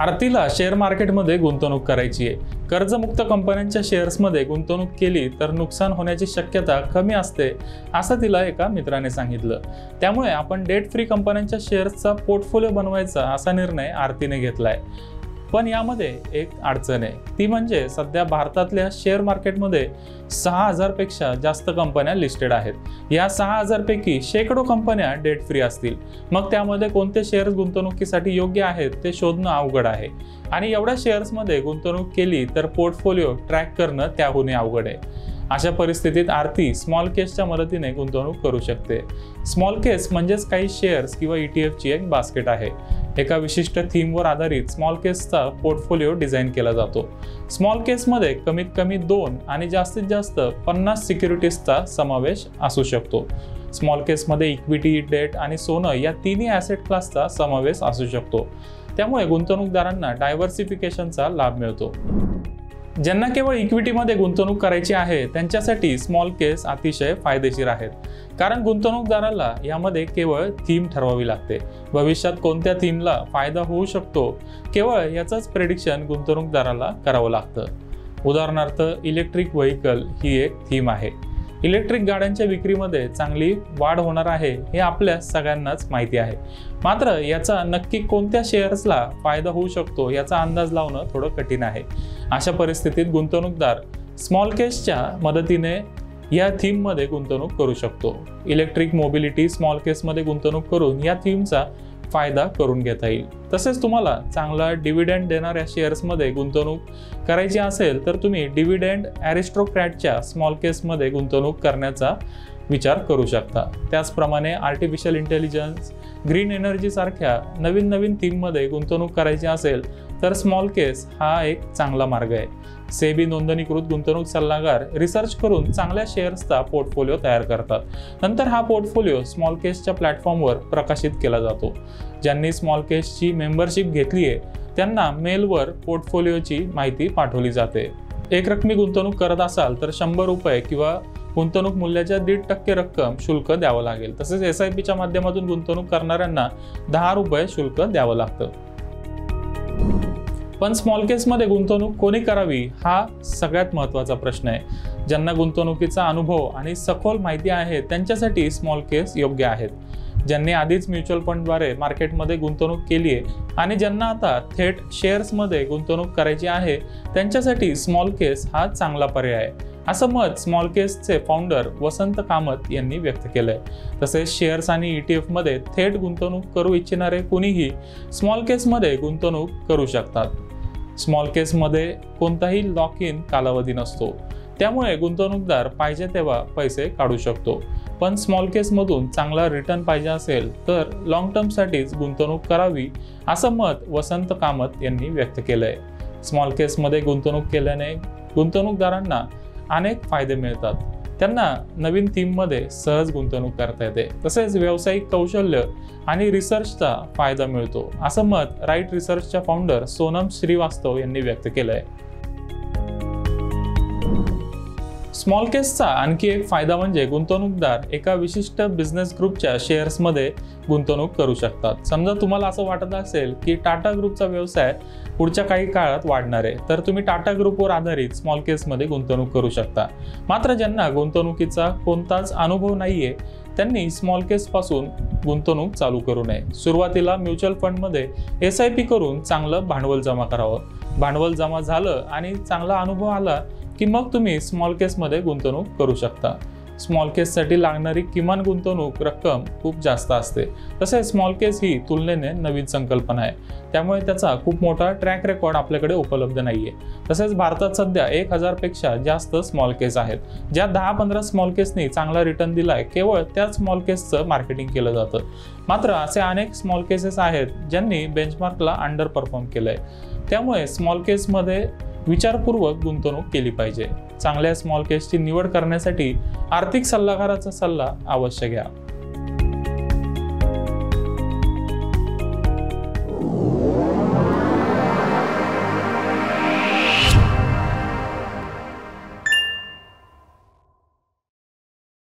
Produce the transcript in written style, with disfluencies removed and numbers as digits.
आरतीला शेअर मार्केटमध्ये गुंतवणूक करायची आहे। कर्जमुक्त कंपन्यांच्या शेअर्समध्ये गुंतवणूक केली तर नुकसान होण्याची शक्यता कमी असते असं तिला एका मित्राने सांगितलं। त्यामुळे आपण डेट फ्री कंपन्यांच्या शेअर्सचा पोर्टफोलिओ बनवायचा असा निर्णय आरतीने घेतलाय। पण यामध्ये एक अडचण आहे, ती म्हणजे सध्या भारतातल्या शेअर मार्केटमध्ये 6000 पेक्षा जास्त कंपन्या लिस्टेड आहेत। या 6000 पैकी शेकडो कंपन्या डेट फ्री असतील। मग त्यामध्ये कोणते शेअर्स गुंतवणुकीसाठी योग्य आहेत ते शोधणं अवघड आहे आणि एवढ्या शेअर्समध्ये गुंतवणूक केली तर पोर्टफोलिओ ट्रॅक करणं त्याहूनही अवघड आहे। अशा परिस्थितीत आरती स्मॉल केसच्या मदतीने गुंतवणूक करू शकते। स्मॉल केस म्हणजेच काही शेअर्स किंवा ETF ची एक बास्केट आहे। एका विशिष्ट थीमवर आधारित स्मॉल केसचा पोर्टफोलिओ डिझाईन केला जातो। स्मॉल केसमध्ये कमीत कमी 2 आणि जास्तीत जास्त 50 सिक्युरिटीजचा समावेश असू शकतो। स्मॉल केसमध्ये इक्विटी, डेट आणि सोनं या तिन्ही ॲसेट क्लासचा समावेश असू शकतो। त्यामुळे गुंतवणूकदारांना डायव्हर्सिफिकेशनचा लाभ मिळतो। ज्यांना केवळ इक्विटीमध्ये गुंतवणूक करायची आहे त्यांच्यासाठी स्मॉल केस अतिशय फायदेशीर आहेत, कारण गुंतवणूकदाराला यामध्ये केवळ थीम ठरवावी लागते। भविष्यात कोणत्या थीमला फायदा होऊ शकतो केवळ याचंच प्रेडिक्शन गुंतवणूकदाराला करावं लागतं। उदाहरणार्थ इलेक्ट्रिक व्हेकल ही एक थीम आहे। इलेक्ट्रिक गाड्यांच्या विक्रीमध्ये चांगली वाढ होणार आहे हे आपल्या सगळ्यांनाच माहिती आहे। मात्र याचा नक्की कोणत्या शेअर्सला फायदा होऊ शकतो याचा अंदाज लावणं थोडं कठीण आहे। अशा परिस्थितीत गुंतवणूकदार स्मॉल केसच्या मदतीने या थीममध्ये गुंतवणूक करू शकतो। इलेक्ट्रिक मोबिलिटी स्मॉल केसमध्ये गुंतवणूक करून या थीमचा फायदा करून घेता येईल। तसेच तुम्हाला चांगला डिव्हिडंड देणाऱ्या शेअर्समध्ये गुंतवणूक करायची असेल तर तुम्ही डिव्हिडंड ॲरिस्टोक्रॅटच्या स्मॉल केसमध्ये गुंतवणूक करण्याचा विचार करू शकता। त्याचप्रमाणे आर्टिफिशियल इंटेलिजन्स, ग्रीन एनर्जी सारख्या नवीन थीममध्ये गुंतवणूक करायची असेल तर स्मॉल केस हा एक चांगला मार्ग आहे। सेबी नोंदणीकृत गुंतवणूक सल्लागार रिसर्च करून चांगल्या शेअर्सचा पोर्टफोलिओ तयार करतात। नंतर हा पोर्टफोलिओ स्मॉल केसच्या प्लॅटफॉर्मवर प्रकाशित केला जातो। ज्यांनी स्मॉल केसची मेंबरशिप घेतली आहे त्यांना मेलवर पोर्टफोलिओची माहिती पाठवली जाते। एक रकमी गुंतवणूक करत असाल तर 100 रुपये किंवा गुंतवणूक मूल्याच्या 1.5% रक्कम शुल्क द्यावं लागेल। तसेच SIPच्या माध्यमातून गुंतवणूक करणाऱ्यांना 10 रुपये शुल्क द्यावं लागतं। पण स्मॉल केसमध्ये गुंतवणूक कोणी करावी हा सगळ्यात महत्त्वाचा प्रश्न आहे। ज्यांना गुंतवणुकीचा अनुभव आणि सखोल माहिती आहे त्यांच्यासाठी स्मॉल केस योग्य आहेत। ज्यांनी आधीच म्युच्युअल फंडद्वारे मार्केटमध्ये गुंतवणूक केली आहे आणि ज्यांना आता थेट शेअर्समध्ये गुंतवणूक करायची आहे त्यांच्यासाठी स्मॉल केस हा चांगला पर्याय आहे, असं मत स्मॉल केसचे फाउंडर वसंत कामत यांनी व्यक्त केलंय। तसेच शेअर्स आणि ETF मध्ये थेट गुंतवणूक करू इच्छिणारे कुणीही स्मॉल केसमध्ये गुंतवणूक करू शकतात। स्मॉल केसमध्ये कोणताही लॉक इन कालावधी नसतो, त्यामुळे गुंतवणूकदार पाहिजे तेव्हा पैसे काढू शकतो। पण स्मॉल केसमधून चांगला रिटर्न पाहिजे असेल तर लॉंग टर्मसाठीच गुंतवणूक करावी असं मत वसंत कामत यांनी व्यक्त केलंय। स्मॉल केसमध्ये गुंतवणूक केल्याने गुंतवणूकदारांना अनेक फायदे मिळतात। त्यांना नवीन थीममध्ये सहज गुंतवणूक करता येते, तसेच व्यावसायिक कौशल्य आणि रिसर्चचा फायदा मिळतो असं मत राईट रिसर्चच्या फाउंडर सोनम श्रीवास्तव यांनी व्यक्त केलंय। स्मॉल केसचा आणखी एक फायदा म्हणजे गुंतवणूकदार एका विशिष्ट बिझनेस ग्रुपच्या शेअर्समध्ये गुंतवणूक करू शकतात। समजा तुम्हाला असं वाटत असेल की टाटा ग्रुपचा व्यवसाय पुढच्या काही काळात वाढणार आहे तर तुम्ही टाटा ग्रुपवर आधारित स्मॉल केसमध्ये गुंतवणूक करू शकता। मात्र ज्यांना गुंतवणुकीचा कोणताच अनुभव नाहीये त्यांनी स्मॉल केसपासून गुंतवणूक चालू करू नये। सुरुवातीला म्युच्युअल फंडमध्ये SIP करून चांगलं भांडवल जमा करावं। भांडवल जमा झालं आणि चांगला अनुभव आला की मग तुम्ही स्मॉल केसमध्ये गुंतवणूक करू शकता। स्मॉल केससाठी लागणारी किमान गुंतवणूक रक्कम खूप जास्त असते। तसेच स्मॉल केस ही तुलनेने नवीन संकल्पना आहे, त्यामुळे त्याचा खूप मोठा ट्रॅक रेकॉर्ड आपल्याकडे उपलब्ध नाहीये। तसेच भारतात सध्या 1000 पेक्षा जास्त स्मॉल केस आहेत, ज्या 10-15 स्मॉल केसनी चांगला रिटर्न दिलाय केवळ त्या स्मॉल केसचं मार्केटिंग केलं जातं। मात्र असे अनेक स्मॉल केसेस आहेत ज्यांनी बेंचमार्कला अंडर परफॉर्म केलंय। त्यामुळे स्मॉल केसमध्ये विचारपूर्वक गुंतवणूक केली पाहिजे। चांगल्या स्मॉल केसची निवड करण्यासाठी आर्थिक सल्लागाराचा सल्ला अवश्य घ्या।